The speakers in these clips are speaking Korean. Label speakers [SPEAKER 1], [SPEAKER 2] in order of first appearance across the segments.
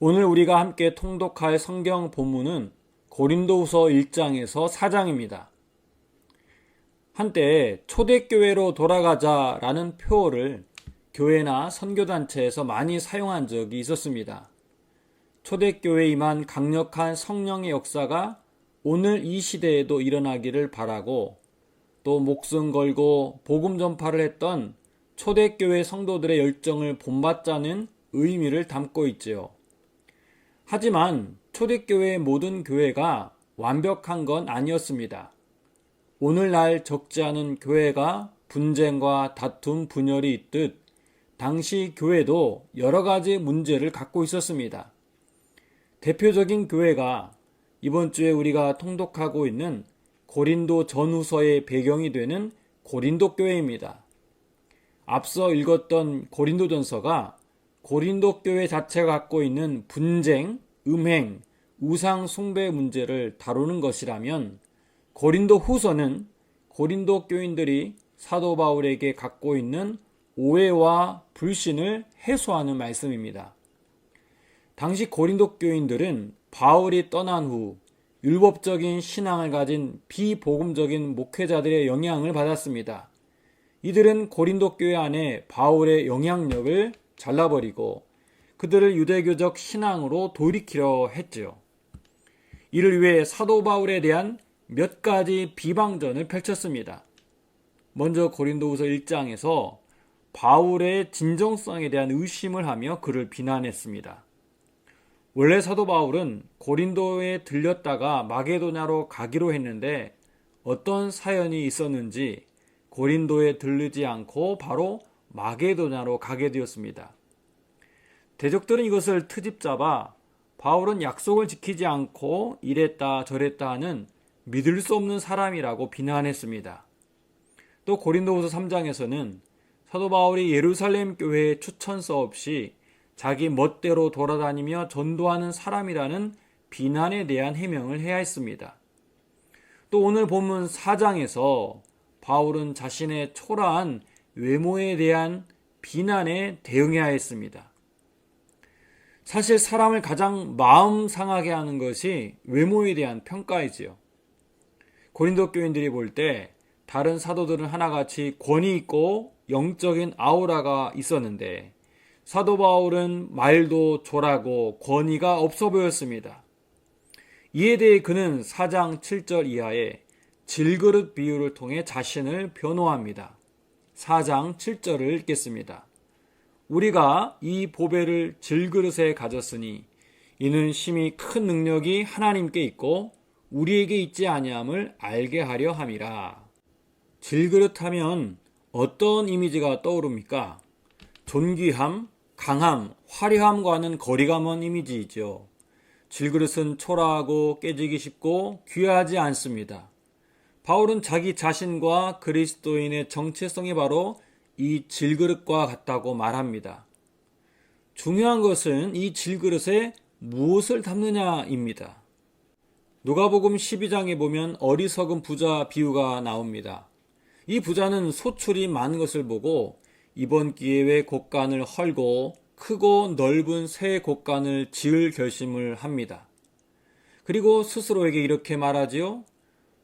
[SPEAKER 1] 오늘 우리가 함께 통독할 성경 본문은 고린도후서 1장에서 4장입니다. 한때 초대교회로 돌아가자라는 표어를 교회나 선교단체에서 많이 사용한 적이 있었습니다. 초대교회에 임한 강력한 성령의 역사가 오늘 이 시대에도 일어나기를 바라고, 또 목숨 걸고 복음 전파를 했던 초대교회 성도들의 열정을 본받자는 의미를 담고 있지요. 하지만 초대교회의 모든 교회가 완벽한 건 아니었습니다. 오늘날 적지 않은 교회가 분쟁과 다툼, 분열이 있듯 당시 교회도 여러 가지 문제를 갖고 있었습니다. 대표적인 교회가 이번 주에 우리가 통독하고 있는 고린도 전후서의 배경이 되는 고린도 교회입니다. 앞서 읽었던 고린도전서가 고린도 교회 자체가 갖고 있는 분쟁, 음행, 우상 숭배 문제를 다루는 것이라면, 고린도 후서는 고린도 교인들이 사도 바울에게 갖고 있는 오해와 불신을 해소하는 말씀입니다. 당시 고린도 교인들은 바울이 떠난 후 율법적인 신앙을 가진 비복음적인 목회자들의 영향을 받았습니다. 이들은 고린도 교회 안에 바울의 영향력을 잘라버리고 그들을 유대교적 신앙으로 돌이키려 했지요. 이를 위해 사도 바울에 대한 몇 가지 비방전을 펼쳤습니다. 먼저 고린도후서 1장에서 바울의 진정성에 대한 의심을 하며 그를 비난했습니다. 원래 사도 바울은 고린도에 들렸다가 마게도냐로 가기로 했는데 어떤 사연이 있었는지 고린도에 들르지 않고 바로 마게도냐로 가게 되었습니다. 대적들은 이것을 트집 잡아 바울은 약속을 지키지 않고 이랬다 저랬다 하는 믿을 수 없는 사람이라고 비난했습니다. 또 고린도후서 3장에서는 사도 바울이 예루살렘 교회에 추천서 없이 자기 멋대로 돌아다니며 전도하는 사람이라는 비난에 대한 해명을 해야 했습니다. 또 오늘 본문 4장에서 바울은 자신의 초라한 외모에 대한 비난에 대응해야 했습니다. 사실 사람을 가장 마음 상하게 하는 것이 외모에 대한 평가이지요. 고린도 교인들이 볼 때 다른 사도들은 하나같이 권위 있고 영적인 아우라가 있었는데 사도 바울은 말도 조라고 권위가 없어 보였습니다. 이에 대해 그는 4장 7절 이하에 질그릇 비유를 통해 자신을 변호합니다. 4장 7절을 읽겠습니다. 우리가 이 보배를 질그릇에 가졌으니 이는 심히 큰 능력이 하나님께 있고 우리에게 있지 아니함을 알게 하려 함이라. 질그릇 하면 어떤 이미지가 떠오릅니까? 존귀함, 강함, 화려함과는 거리가 먼 이미지이죠. 질그릇은 초라하고 깨지기 쉽고 귀하지 않습니다. 바울은 자기 자신과 그리스도인의 정체성이 바로 이 질그릇과 같다고 말합니다. 중요한 것은 이 질그릇에 무엇을 담느냐입니다. 누가복음 12장에 보면 어리석은 부자 비유가 나옵니다. 이 부자는 소출이 많은 것을 보고 이번 기회에 곳간을 헐고 크고 넓은 새 곳간을 지을 결심을 합니다. 그리고 스스로에게 이렇게 말하지요.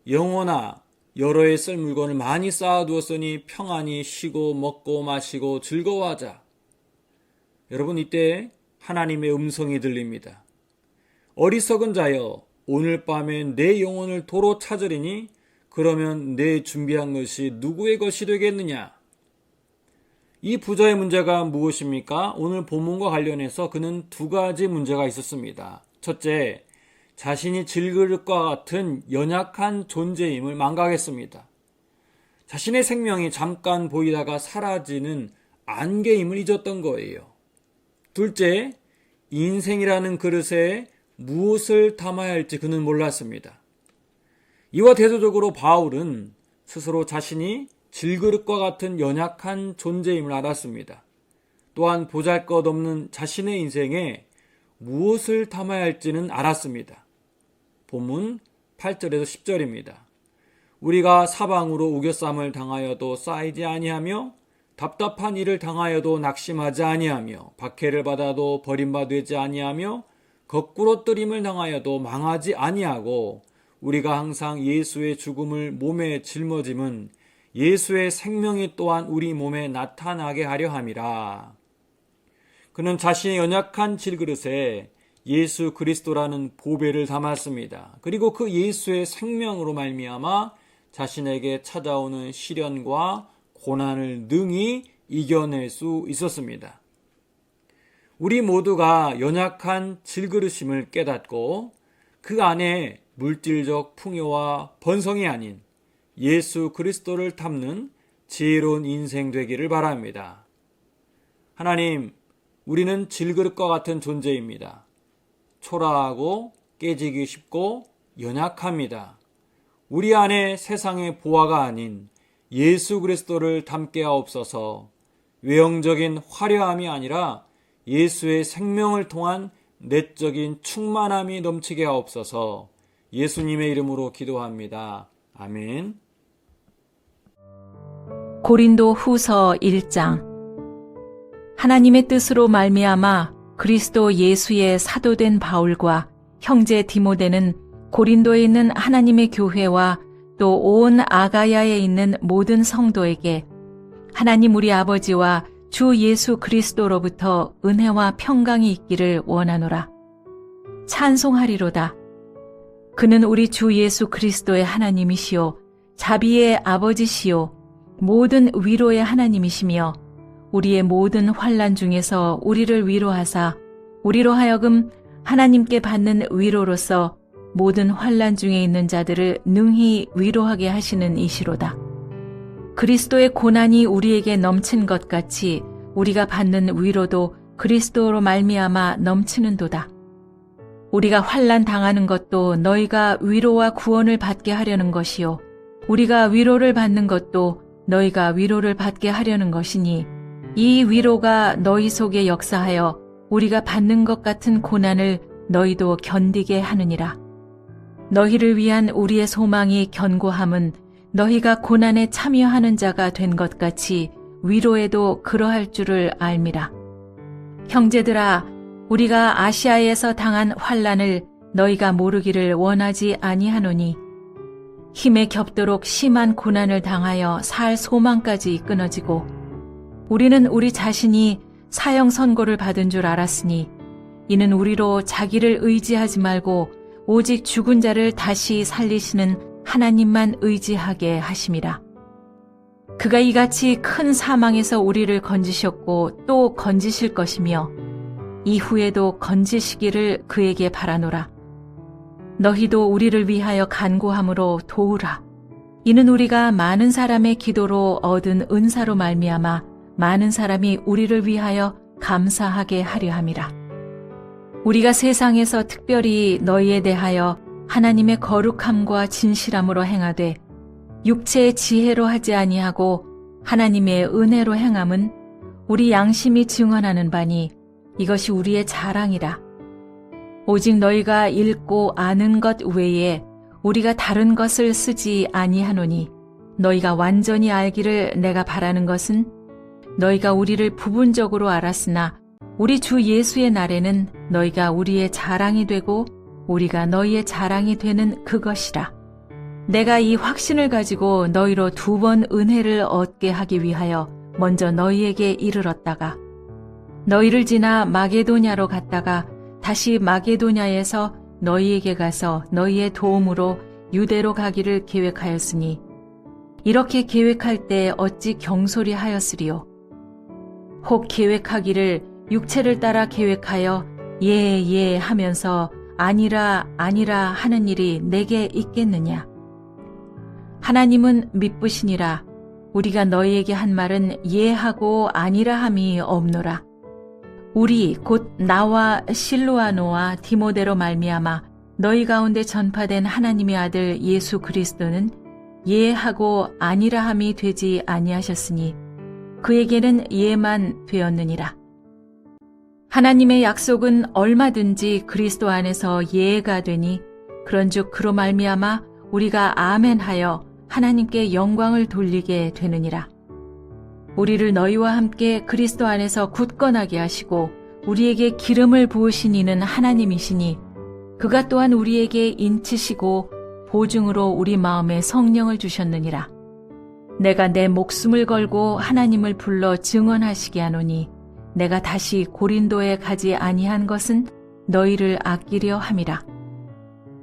[SPEAKER 1] 영혼아, 여러 해 쓸 물건을 많이 쌓아두었으니 평안히 쉬고 먹고 마시고 즐거워하자. 여러분, 이때 하나님의 음성이 들립니다. 어리석은 자여, 오늘 밤에 내 영혼을 도로 찾으리니 그러면 내 준비한 것이 누구의 것이 되겠느냐? 이 부자의 문제가 무엇입니까? 오늘 본문과 관련해서 그는 두 가지 문제가 있었습니다. 첫째, 자신이 질그릇과 같은 연약한 존재임을 망각했습니다. 자신의 생명이 잠깐 보이다가 사라지는 안개임을 잊었던 거예요. 둘째, 인생이라는 그릇에 무엇을 담아야 할지 그는 몰랐습니다. 이와 대조적으로 바울은 스스로 자신이 질그릇과 같은 연약한 존재임을 알았습니다. 또한 보잘것없는 자신의 인생에 무엇을 담아야 할지는 알았습니다. 본문 8절에서 10절입니다. 우리가 사방으로 우겨쌈을 당하여도 쌓이지 아니하며 답답한 일을 당하여도 낙심하지 아니하며 박해를 받아도 버림받지 아니하며 거꾸로 뜨림을 당하여도 망하지 아니하고 우리가 항상 예수의 죽음을 몸에 짊어짐은 예수의 생명이 또한 우리 몸에 나타나게 하려 함이라. 그는 자신의 연약한 질그릇에 예수 그리스도라는 보배를 담았습니다. 그리고 그 예수의 생명으로 말미암아 자신에게 찾아오는 시련과 고난을 능히 이겨낼 수 있었습니다. 우리 모두가 연약한 질그릇임을 깨닫고 그 안에 물질적 풍요와 번성이 아닌 예수 그리스도를 담는 지혜로운 인생 되기를 바랍니다. 하나님, 우리는 질그릇과 같은 존재입니다. 초라하고 깨지기 쉽고 연약합니다. 우리 안에 세상의 보화가 아닌 예수 그리스도를 담게 하옵소서. 외형적인 화려함이 아니라 예수의 생명을 통한 내적인 충만함이 넘치게 하옵소서. 예수님의 이름으로 기도합니다. 아멘.
[SPEAKER 2] 고린도 후서 1장. 하나님의 뜻으로 말미암아 그리스도 예수의 사도된 바울과 형제 디모데는 고린도에 있는 하나님의 교회와 또 온 아가야에 있는 모든 성도에게 하나님 우리 아버지와 주 예수 그리스도로부터 은혜와 평강이 있기를 원하노라. 찬송하리로다. 그는 우리 주 예수 그리스도의 하나님이시요 자비의 아버지시요 모든 위로의 하나님이시며 우리의 모든 환난 중에서 우리를 위로하사 우리로 하여금 하나님께 받는 위로로서 모든 환난 중에 있는 자들을 능히 위로하게 하시는 이시로다. 그리스도의 고난이 우리에게 넘친 것 같이 우리가 받는 위로도 그리스도로 말미암아 넘치는도다. 우리가 환난 당하는 것도 너희가 위로와 구원을 받게 하려는 것이요 우리가 위로를 받는 것도 너희가 위로를 받게 하려는 것이니 이 위로가 너희 속에 역사하여 우리가 받는 것 같은 고난을 너희도 견디게 하느니라. 너희를 위한 우리의 소망이 견고함은 너희가 고난에 참여하는 자가 된 것 같이 위로에도 그러할 줄을 알미라. 형제들아, 우리가 아시아에서 당한 환난을 너희가 모르기를 원하지 아니하노니 힘에 겹도록 심한 고난을 당하여 살 소망까지 끊어지고 우리는 우리 자신이 사형 선고를 받은 줄 알았으니 이는 우리로 자기를 의지하지 말고 오직 죽은 자를 다시 살리시는 하나님만 의지하게 하심이라. 그가 이같이 큰 사망에서 우리를 건지셨고 또 건지실 것이며 이후에도 건지시기를 그에게 바라노라. 너희도 우리를 위하여 간구함으로 도우라. 이는 우리가 많은 사람의 기도로 얻은 은사로 말미암아 많은 사람이 우리를 위하여 감사하게 하려 함이라. 우리가 세상에서 특별히 너희에 대하여 하나님의 거룩함과 진실함으로 행하되 육체의 지혜로 하지 아니하고 하나님의 은혜로 행함은 우리 양심이 증언하는 바니 이것이 우리의 자랑이라. 오직 너희가 읽고 아는 것 외에 우리가 다른 것을 쓰지 아니하노니 너희가 완전히 알기를 내가 바라는 것은 너희가 우리를 부분적으로 알았으나 우리 주 예수의 날에는 너희가 우리의 자랑이 되고 우리가 너희의 자랑이 되는 그것이라. 내가 이 확신을 가지고 너희로 2번 은혜를 얻게 하기 위하여 먼저 너희에게 이르렀다가 너희를 지나 마게도냐로 갔다가 다시 마게도냐에서 너희에게 가서 너희의 도움으로 유대로 가기를 계획하였으니 이렇게 계획할 때 어찌 경솔히 하였으리요. 혹 계획하기를 육체를 따라 계획하여 예 하면서 아니라 하는 일이 내게 있겠느냐. 하나님은 미쁘시니라. 우리가 너희에게 한 말은 예하고 아니라 함이 없노라. 우리 곧 나와 실로아노와 디모데로 말미암아 너희 가운데 전파된 하나님의 아들 예수 그리스도는 예하고 아니라 함이 되지 아니하셨으니 그에게는 예만 되었느니라. 하나님의 약속은 얼마든지 그리스도 안에서 예가 되니 그런즉 그로 말미암아 우리가 아멘하여 하나님께 영광을 돌리게 되느니라. 우리를 너희와 함께 그리스도 안에서 굳건하게 하시고 우리에게 기름을 부으신 이는 하나님이시니 그가 또한 우리에게 인치시고 보증으로 우리 마음에 성령을 주셨느니라. 내가 내 목숨을 걸고 하나님을 불러 증언하시게 하노니 내가 다시 고린도에 가지 아니한 것은 너희를 아끼려 함이라.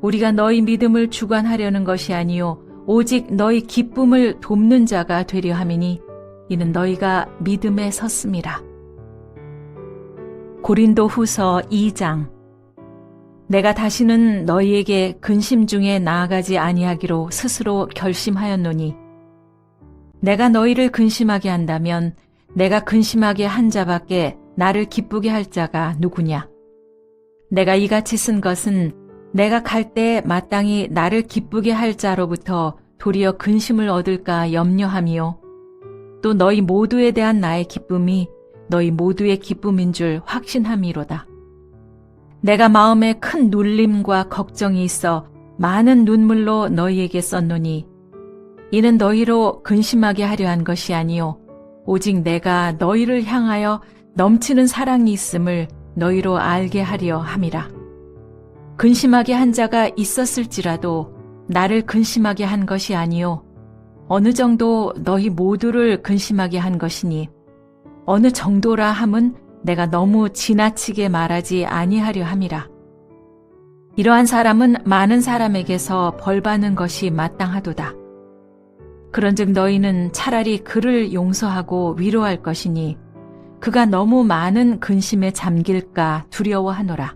[SPEAKER 2] 우리가 너희 믿음을 주관하려는 것이 아니요 오직 너희 기쁨을 돕는 자가 되려 함이니 이는 너희가 믿음에 섰음이라. 고린도 후서 2장. 내가 다시는 너희에게 근심 중에 나아가지 아니하기로 스스로 결심하였노니 내가 너희를 근심하게 한다면 내가 근심하게 한 자밖에 나를 기쁘게 할 자가 누구냐? 내가 이같이 쓴 것은 내가 갈 때 마땅히 나를 기쁘게 할 자로부터 도리어 근심을 얻을까 염려함이요. 또 너희 모두에 대한 나의 기쁨이 너희 모두의 기쁨인 줄 확신함이로다. 내가 마음에 큰 눌림과 걱정이 있어 많은 눈물로 너희에게 썼노니 이는 너희로 근심하게 하려 한 것이 아니요 오직 내가 너희를 향하여 넘치는 사랑이 있음을 너희로 알게 하려 함이라. 근심하게 한 자가 있었을지라도 나를 근심하게 한 것이 아니요 어느 정도 너희 모두를 근심하게 한 것이니 어느 정도라 함은 내가 너무 지나치게 말하지 아니하려 함이라. 이러한 사람은 많은 사람에게서 벌받는 것이 마땅하도다. 그런즉 너희는 차라리 그를 용서하고 위로할 것이니 그가 너무 많은 근심에 잠길까 두려워하노라.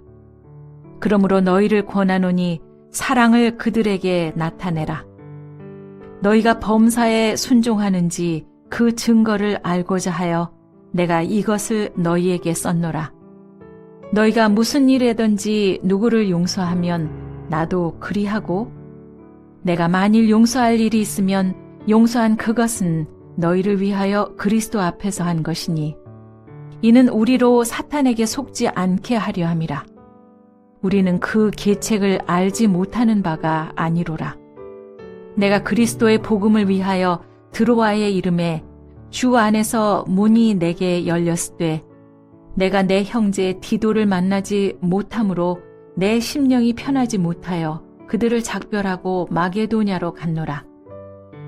[SPEAKER 2] 그러므로 너희를 권하노니 사랑을 그들에게 나타내라. 너희가 범사에 순종하는지 그 증거를 알고자 하여 내가 이것을 너희에게 썼노라. 너희가 무슨 일에든지 누구를 용서하면 나도 그리하고 내가 만일 용서할 일이 있으면 용서한 그것은 너희를 위하여 그리스도 앞에서 한 것이니 이는 우리로 사탄에게 속지 않게 하려 함이라. 우리는 그 계책을 알지 못하는 바가 아니로라. 내가 그리스도의 복음을 위하여 드로아의 이름에 주 안에서 문이 내게 열렸으되 내가 내 형제 디도를 만나지 못함으로 내 심령이 편하지 못하여 그들을 작별하고 마게도냐로 갔노라.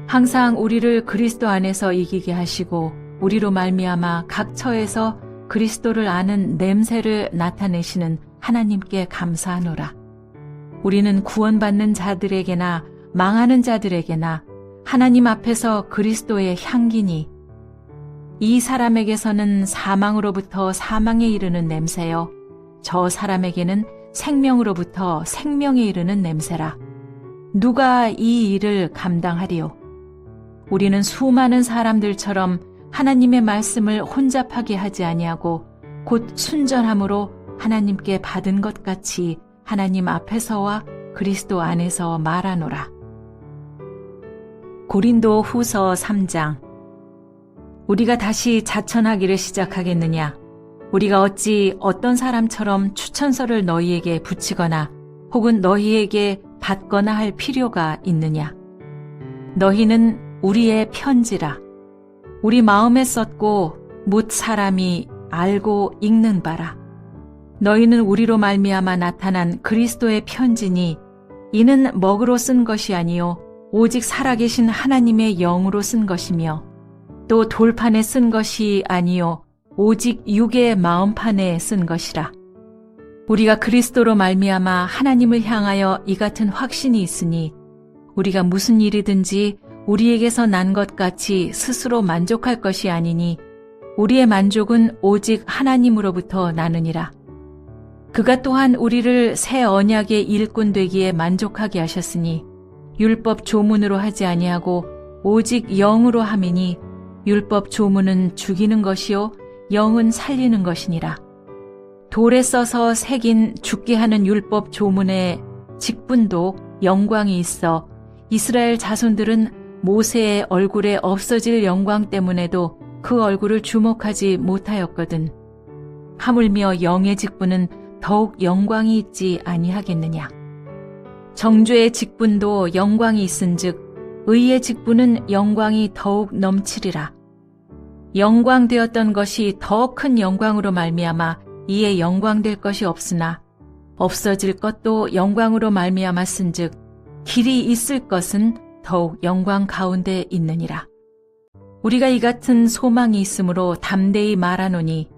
[SPEAKER 2] 항상 우리를 그리스도 안에서 이기게 하시고 우리로 말미암아 각 처에서 그리스도를 아는 냄새를 나타내시는 하나님께 감사하노라. 우리는 구원받는 자들에게나 망하는 자들에게나 하나님 앞에서 그리스도의 향기니 이 사람에게서는 사망으로부터 사망에 이르는 냄새요 저 사람에게는 생명으로부터 생명에 이르는 냄새라. 누가 이 일을 감당하리요? 우리는 수많은 사람들처럼 하나님의 말씀을 혼잡하게 하지 아니하고 곧 순전함으로 하나님께 받은 것 같이 하나님 앞에서와 그리스도 안에서 말하노라. 고린도 후서 3장. 우리가 다시 자천하기를 시작하겠느냐? 우리가 어찌 어떤 사람처럼 추천서를 너희에게 붙이거나 혹은 너희에게 받거나 할 필요가 있느냐? 너희는 우리의 편지라. 우리 마음에 썼고 뭇 사람이 알고 읽는 바라. 너희는 우리로 말미암아 나타난 그리스도의 편지니 이는 먹으로 쓴 것이 아니요 오직 살아계신 하나님의 영으로 쓴 것이며 또 돌판에 쓴 것이 아니요 오직 육의 마음판에 쓴 것이라. 우리가 그리스도로 말미암아 하나님을 향하여 이 같은 확신이 있으니 우리가 무슨 일이든지 우리에게서 난 것 같이 스스로 만족할 것이 아니니 우리의 만족은 오직 하나님으로부터 나느니라. 그가 또한 우리를 새 언약의 일꾼 되기에 만족하게 하셨으니 율법 조문으로 하지 아니하고 오직 영으로 함이니 율법 조문은 죽이는 것이요 영은 살리는 것이니라. 돌에 써서 새긴 죽게 하는 율법 조문의 직분도 영광이 있어 이스라엘 자손들은 모세의 얼굴에 없어질 영광 때문에도 그 얼굴을 주목하지 못하였거든. 하물며 영의 직분은 더욱 영광이 있지 아니하겠느냐. 정죄의 직분도 영광이 있은즉 의의 직분은 영광이 더욱 넘치리라. 영광되었던 것이 더 큰 영광으로 말미암아 이에 영광될 것이 없으나 없어질 것도 영광으로 말미암았은즉 길이 있을 것은 더욱 영광 가운데 있느니라. 우리가 이 같은 소망이 있으므로 담대히 말하노니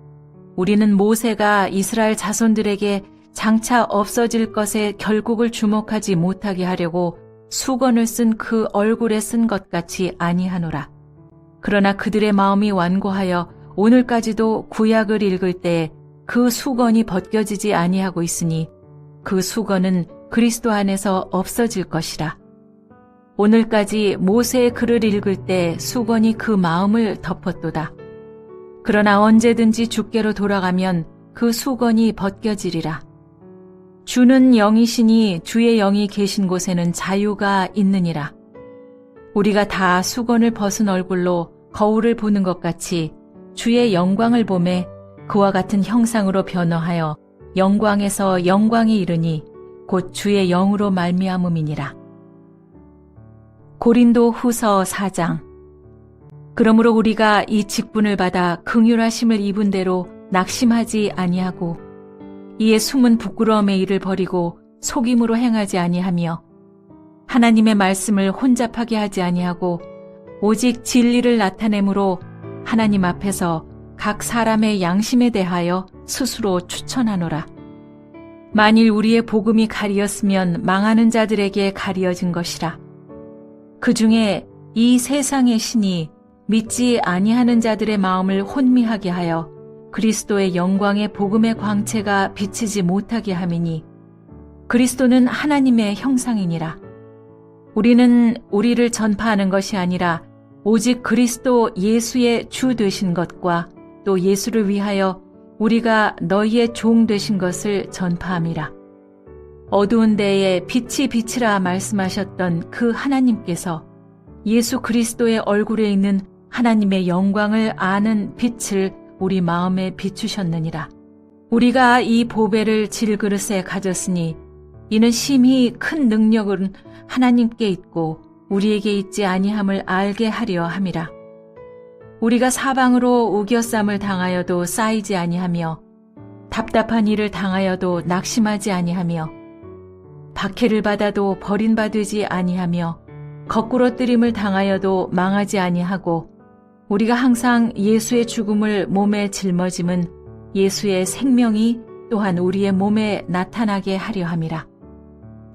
[SPEAKER 2] 우리는 모세가 이스라엘 자손들에게 장차 없어질 것에 결국을 주목하지 못하게 하려고 수건을 쓴 그 얼굴에 쓴 것 같이 아니하노라. 그러나 그들의 마음이 완고하여 오늘까지도 구약을 읽을 때 그 수건이 벗겨지지 아니하고 있으니 그 수건은 그리스도 안에서 없어질 것이라. 오늘까지 모세의 글을 읽을 때 수건이 그 마음을 덮었도다. 그러나 언제든지 주께로 돌아가면 그 수건이 벗겨지리라. 주는 영이시니 주의 영이 계신 곳에는 자유가 있느니라. 우리가 다 수건을 벗은 얼굴로 거울을 보는 것 같이 주의 영광을 보매 그와 같은 형상으로 변화하여 영광에서 영광에 이르니 곧 주의 영으로 말미암음이니라. 고린도 후서 4장. 그러므로 우리가 이 직분을 받아 긍휼하심을 입은 대로 낙심하지 아니하고 이에 숨은 부끄러움의 일을 버리고 속임으로 행하지 아니하며 하나님의 말씀을 혼잡하게 하지 아니하고 오직 진리를 나타내므로 하나님 앞에서 각 사람의 양심에 대하여 스스로 추천하노라. 만일 우리의 복음이 가리었으면 망하는 자들에게 가리어진 것이라. 그 중에 이 세상의 신이 믿지 아니하는 자들의 마음을 혼미하게 하여 그리스도의 영광의 복음의 광채가 비치지 못하게 함이니 그리스도는 하나님의 형상이니라. 우리는 우리를 전파하는 것이 아니라 오직 그리스도 예수의 주 되신 것과 또 예수를 위하여 우리가 너희의 종 되신 것을 전파함이라. 어두운 데에 빛이 비치라 말씀하셨던 그 하나님께서 예수 그리스도의 얼굴에 있는 하나님의 영광을 아는 빛을 우리 마음에 비추셨느니라. 우리가 이 보배를 질그릇에 가졌으니 이는 심히 큰 능력은 하나님께 있고 우리에게 있지 아니함을 알게 하려 함이라. 우리가 사방으로 우겨쌈을 당하여도 쌓이지 아니하며 답답한 일을 당하여도 낙심하지 아니하며 박해를 받아도 버림받지 아니하며 거꾸로 뜨림을 당하여도 망하지 아니하고 우리가 항상 예수의 죽음을 몸에 짊어짐은 예수의 생명이 또한 우리의 몸에 나타나게 하려 함이라.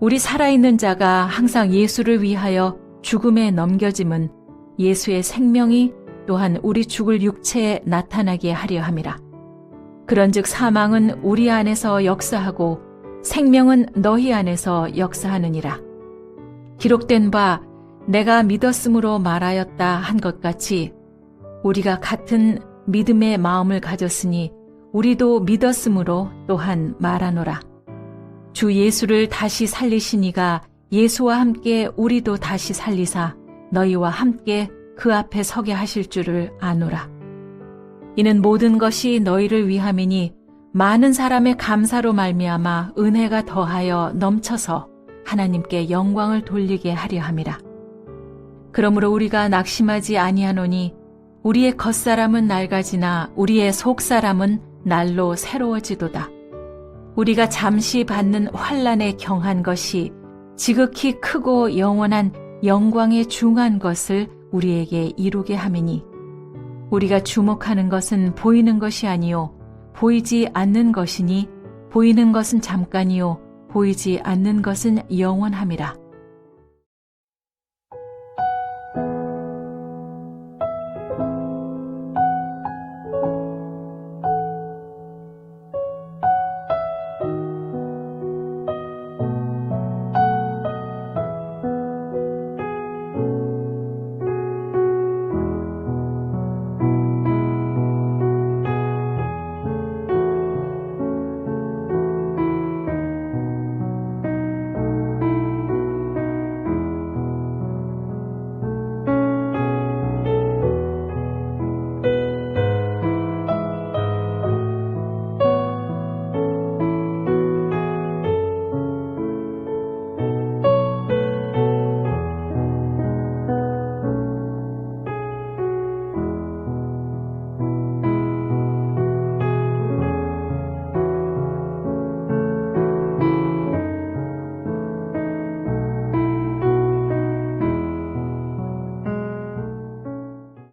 [SPEAKER 2] 우리 살아있는 자가 항상 예수를 위하여 죽음에 넘겨짐은 예수의 생명이 또한 우리 죽을 육체에 나타나게 하려 함이라. 그런즉 사망은 우리 안에서 역사하고 생명은 너희 안에서 역사하느니라. 기록된 바 내가 믿었으므로 말하였다 한 것 같이 우리가 같은 믿음의 마음을 가졌으니 우리도 믿었으므로 또한 말하노라. 주 예수를 다시 살리시니가 예수와 함께 우리도 다시 살리사 너희와 함께 그 앞에 서게 하실 줄을 아노라. 이는 모든 것이 너희를 위함이니 많은 사람의 감사로 말미암아 은혜가 더하여 넘쳐서 하나님께 영광을 돌리게 하려 함이라. 그러므로 우리가 낙심하지 아니하노니 우리의 겉사람은 낡아지나 우리의 속사람은 날로 새로워지도다. 우리가 잠시 받는 환난에 경한 것이 지극히 크고 영원한 영광에 중한 것을 우리에게 이루게 함이니 우리가 주목하는 것은 보이는 것이 아니요 보이지 않는 것이니 보이는 것은 잠깐이요 보이지 않는 것은 영원함이라.